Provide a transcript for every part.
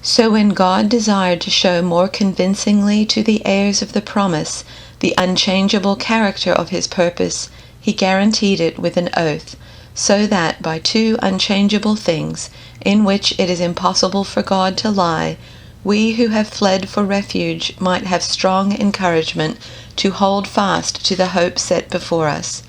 So when God desired to show more convincingly to the heirs of the promise the unchangeable character of his purpose, he guaranteed it with an oath, so that by two unchangeable things, in which it is impossible for God to lie, we who have fled for refuge might have strong encouragement to hold fast to the hope set before us.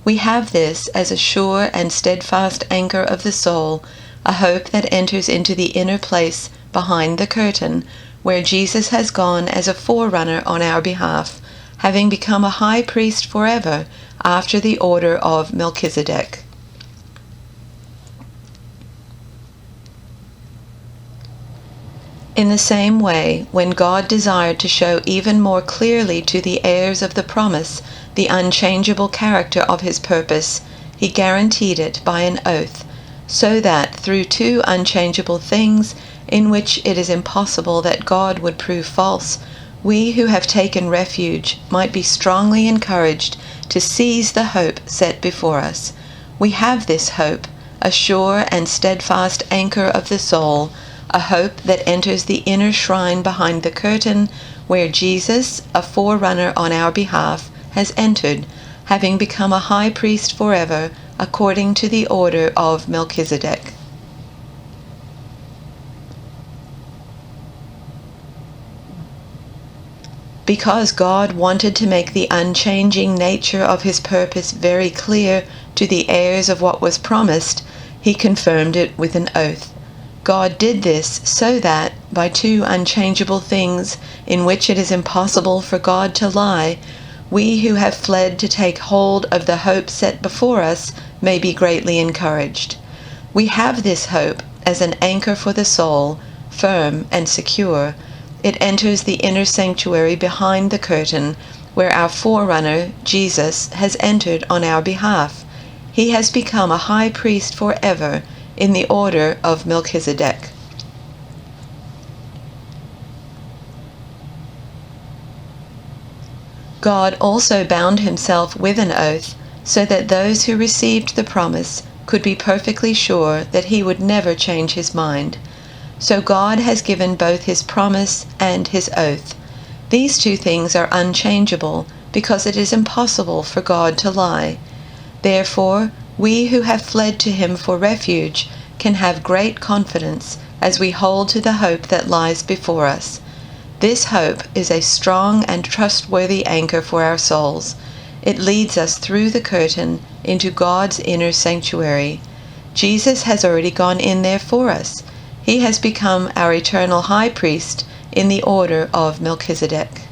We have this as a sure and steadfast anchor of the soul, a hope that enters into the inner place behind the curtain, where Jesus has gone as a forerunner on our behalf, having become a high priest forever after the order of Melchizedek. In the same way, when God desired to show even more clearly to the heirs of the promise the unchangeable character of his purpose, he guaranteed it by an oath, so that through two unchangeable things, in which it is impossible that God would prove false, we who have taken refuge might be strongly encouraged to seize the hope set before us. We have this hope, a sure and steadfast anchor of the soul, a hope that enters the inner shrine behind the curtain, where Jesus, a forerunner on our behalf, has entered, having become a high priest forever, according to the order of Melchizedek. Because God wanted to make the unchanging nature of his purpose very clear to the heirs of what was promised, he confirmed it with an oath. God did this so that, by two unchangeable things in which it is impossible for God to lie, we who have fled to take hold of the hope set before us may be greatly encouraged. We have this hope as an anchor for the soul, firm and secure. It enters the inner sanctuary behind the curtain, where our forerunner, Jesus, has entered on our behalf. He has become a high priest forever, in the order of Melchizedek. God also bound himself with an oath, so that those who received the promise could be perfectly sure that he would never change his mind. So God has given both his promise and his oath. These two things are unchangeable, because it is impossible for God to lie. Therefore, we who have fled to him for refuge can have great confidence as we hold to the hope that lies before us. This hope is a strong and trustworthy anchor for our souls. It leads us through the curtain into God's inner sanctuary. Jesus has already gone in there for us. He has become our eternal high priest in the order of Melchizedek.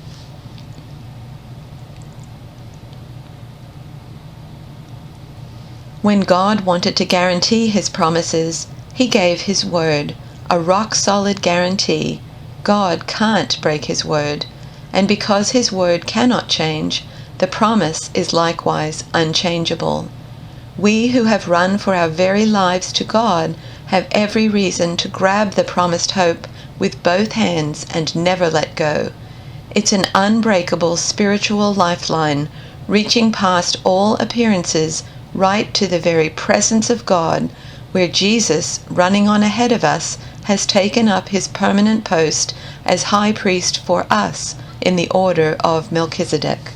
When God wanted to guarantee his promises, he gave his word, a rock-solid guarantee. God can't break his word, and because his word cannot change, the promise is likewise unchangeable. We who have run for our very lives to God have every reason to grab the promised hope with both hands and never let go. It's an unbreakable spiritual lifeline, reaching past all appearances right to the very presence of God, where Jesus, running on ahead of us, has taken up his permanent post as high priest for us in the order of Melchizedek.